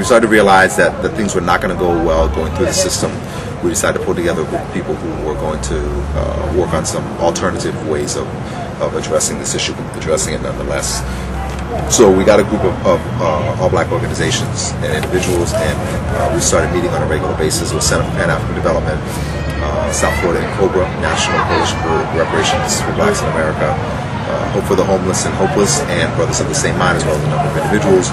we started to realize that things were not going to go well going through the system, we decided to pull together a group of people who were going to work on some alternative ways of addressing this issue, addressing it nonetheless. So we got a group of all black organizations and individuals, and we started meeting on a regular basis with Center for Pan-African Development, South Florida and COBRA, National Coalition for Reparations for Blacks in America, Hope for the Homeless and Hopeless, and Brothers of the Same Mind, as well as a number of individuals.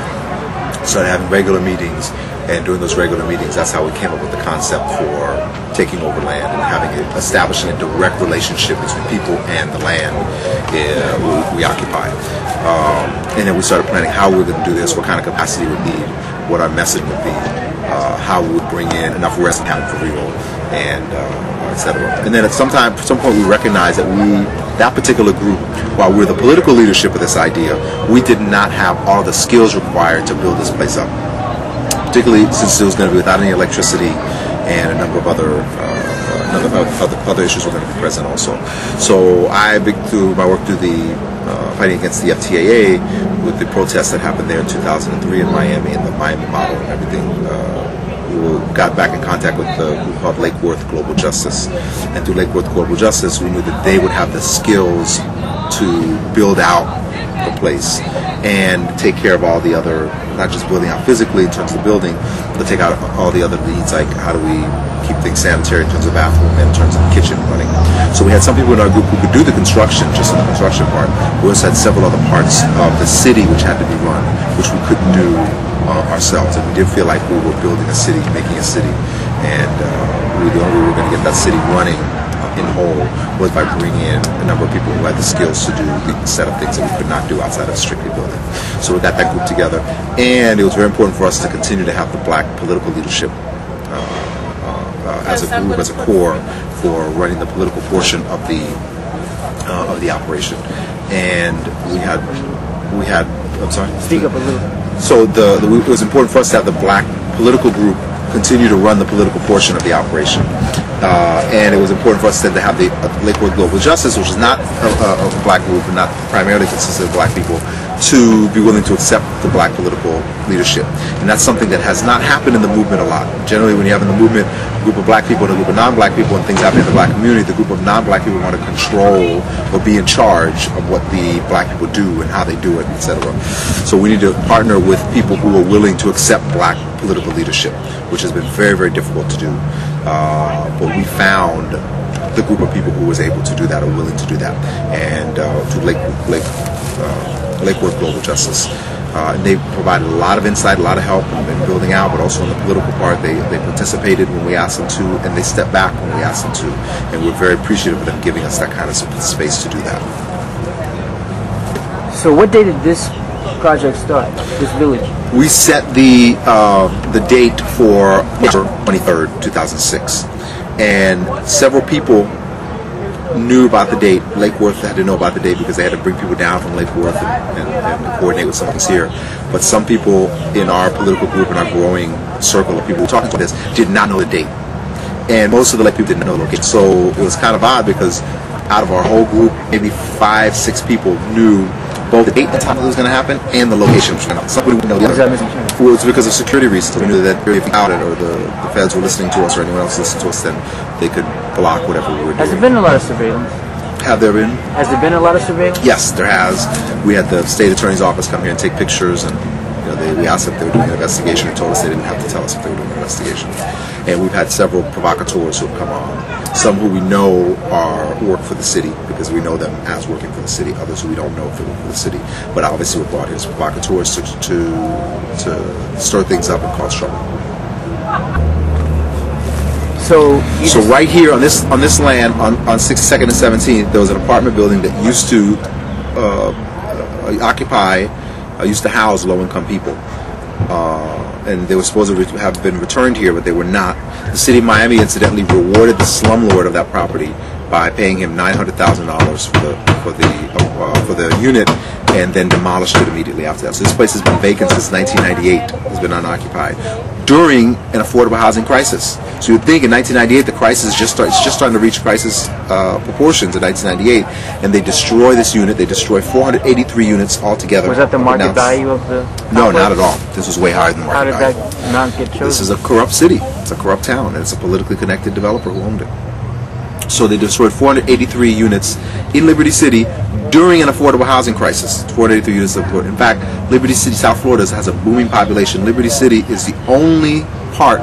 Started having regular meetings, and during those regular meetings, that's how we came up with the concept for taking over land and establishing a direct relationship between people and the land we occupy. And then we started planning how we were going to do this, what kind of capacity we would need, what our message would be, how we would bring in enough rest account for real, and etc. And then at some point we recognized that that particular group, while we're the political leadership of this idea, we did not have all the skills required to build this place up. Particularly since it was going to be without any electricity, and a number of other issues were going to be present also. So I, through my work through the fighting against the FTAA, with the protests that happened there in 2003 in Miami and the Miami model and everything, we got back in contact with the group called Lake Worth Global Justice. And through Lake Worth Global Justice, we knew that they would have the skills to build out the place and take care of all the other, not just building out physically in terms of the building, but take out all the other needs, like how do we keep things sanitary in terms of bathroom and in terms of the kitchen running. So we had some people in our group who could do the construction, just in the construction part. We also had several other parts of the city which had to be run, which we couldn't do ourselves. And we did feel like we were building a city, making a city, and the only way we were going to get that city running in whole was by bringing in a number of people who had the skills to do the set of things that we could not do outside of strictly building. So we got that group together, and it was very important for us to continue to have the black political leadership as a group, as a core, for running the political portion of the operation. And we had I'm sorry. Speak up a little. So it was important for us to have the black political group continue to run the political portion of the operation. And it was important for us then to have the Lake Worth Global Justice, which is not a black group and not primarily consisted of black people, to be willing to accept the black political leadership. And that's something that has not happened in the movement a lot. Generally, when you have in the movement a group of black people and a group of non-black people and things happen in the black community, the group of non-black people want to control or be in charge of what the black people do and how they do it, etc. So we need to partner with people who are willing to accept black political leadership, which has been very, very difficult to do. But we found the group of people who was able to do that or willing to do that, and through Lake Worth Global Justice. And they provided a lot of insight, a lot of help in building out, but also in the political part. They participated when we asked them to, and they stepped back when we asked them to. And we're very appreciative of them giving us that kind of space to do that. So what day did this project start, this village? We set the date for April 23rd, 2006. And several people knew about the date. Lake Worth had to know about the date because they had to bring people down from Lake Worth and coordinate with some of us here. But some people in our political group and our growing circle of people talking about this did not know the date. And most of the Lake people didn't know the location. So it was kind of odd because out of our whole group, maybe 5-6 people knew both the date and the time it was going to happen and the location. Somebody would know the other. Well, it's because of security reasons. We knew that if we outed or the feds were listening to us or anyone else listened to us, then they could block whatever we were doing. Has there been a lot of surveillance? Have there been? Has there been a lot of surveillance? Yes, there has. We had the state attorney's office come here and take pictures, and we asked if they were doing an investigation. They told us they didn't have to tell us if they were doing an investigation. And we've had several provocateurs who have come on. Some who we know work for the city because we know them as working for the city. Others who we don't know if they work for the city. But obviously we're brought here as provocateurs to stir things up and cause trouble. So right here on this land on 62nd and 17th, there was an apartment building that used to used to house low-income people. And they were supposed to have been returned here, but they were not. The city of Miami incidentally rewarded the slumlord of that property by paying him $900,000 for the unit, and then demolished it immediately after that. So this place has been vacant since 1998. It's been unoccupied. during an affordable housing crisis. So you'd think in 1998 the crisis it's just starting to reach crisis proportions in 1998, and they destroy this unit. They destroy 483 units altogether. Was that the market value of the complex? No, not at all. This was way higher than market value. How did that not get chosen? This is a corrupt city. It's a corrupt town, and it's a politically connected developer who owned it. So they destroyed 483 units in Liberty City during an affordable housing crisis. 483 units of affordable. In fact, Liberty City, South Florida, has a booming population. Liberty City is the only part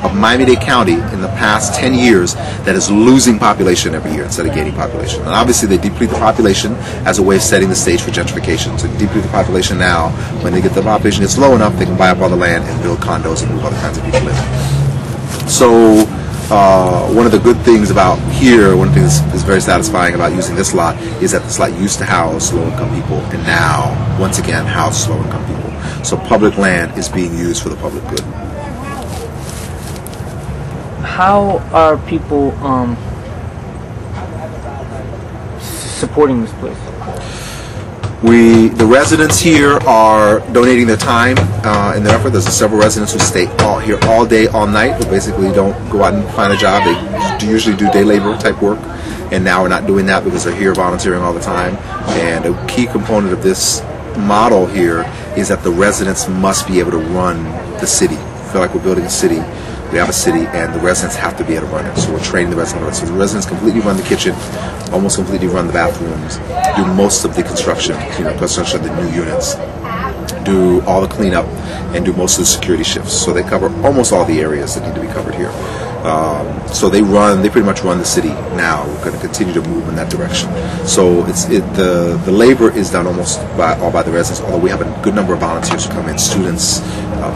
of Miami-Dade County in the past 10 years that is losing population every year instead of gaining population. And obviously they deplete the population as a way of setting the stage for gentrification. So they deplete the population now. When they get the population gets low enough, they can buy up all the land and build condos and move other kinds of people in. So one of the good things about here, one thing that's very satisfying about using this lot is that this lot used to house low-income people and now, once again, house low-income people. So public land is being used for the public good. How are people supporting this place? The residents here are donating their time and their effort. There's several residents who stay here all day, all night, who basically don't go out and find a job. They usually do day labor type work, and now we're not doing that because they're here volunteering all the time. And a key component of this model here is that the residents must be able to run the city. I feel like we're building a city. We have a city, and the residents have to be able to run it. So we're training the residents. So the residents completely run the kitchen, almost completely run the bathrooms, do most of the construction, construction of the new units, do all the cleanup, and do most of the security shifts. So they cover almost all the areas that need to be covered here. So they pretty much run the city now. We're going to continue to move in that direction. So the labor is done almost all by the residents, although we have a good number of volunteers who come in, students,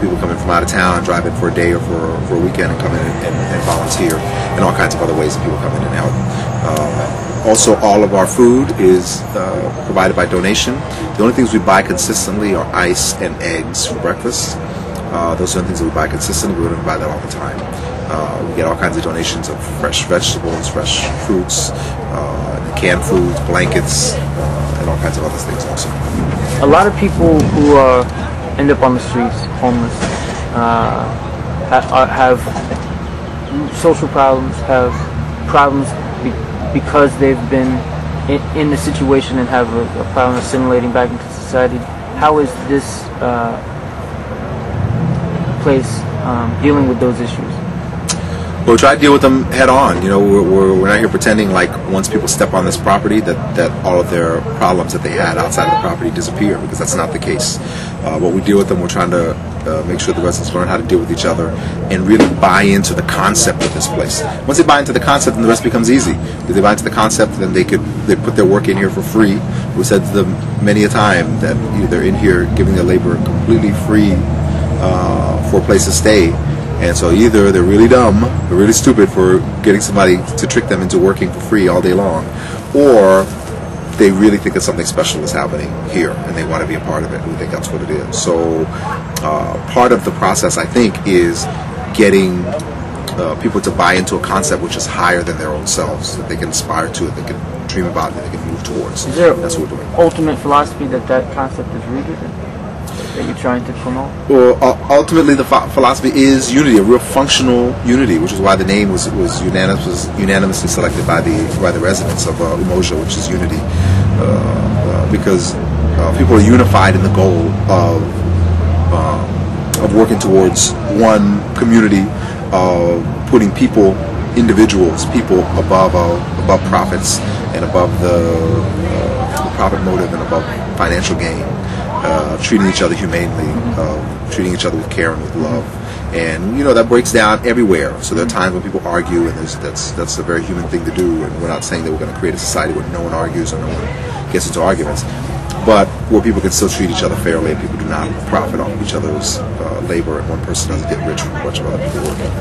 people come in from out of town, drive in for a day or for a weekend and come in and volunteer, and all kinds of other ways that people come in and out. Also, all of our food is provided by donation. The only things we buy consistently are ice and eggs for breakfast. Those are the things that we buy consistently. We don't buy that all the time. We get all kinds of donations of fresh vegetables, fresh fruits, canned foods, blankets, and all kinds of other things also. A lot of people who end up on the streets, homeless, have social problems, have problems because they've been in the situation and have a problem assimilating back into society. How is this place dealing with those issues? Well, we try to deal with them head on. We're not here pretending like once people step on this property that all of their problems that they had outside of the property disappear, because that's not the case. What we deal with them, we're trying to make sure the residents learn how to deal with each other and really buy into the concept of this place. Once they buy into the concept, then the rest becomes easy. If they buy into the concept, then they put their work in here for free. We said to them many a time that they're in here giving their labor completely free for a place to stay. And so either they're really dumb, they're really stupid for getting somebody to trick them into working for free all day long, or they really think that something special is happening here and they want to be a part of it. We think that's what it is. So part of the process, I think, is getting people to buy into a concept which is higher than their own selves, that they can aspire to, that they can dream about, and that they can move towards. Is there that's what we're doing. Ultimate philosophy that concept is rooted in? That you're trying to promote? Well, ultimately the philosophy is unity, a real functional unity, which is why the name was unanimously selected by the residents of Umoja, which is unity, because people are unified in the goal of working towards one community, putting individuals above profits and above the profit motive and above financial gain. Treating each other humanely, treating each other with care and with love, and that breaks down everywhere. So there are times when people argue, and that's a very human thing to do. And we're not saying that we're going to create a society where no one argues or no one gets into arguments, but where people can still treat each other fairly and people do not profit off each other's labor, and one person doesn't get rich from a bunch of other people working.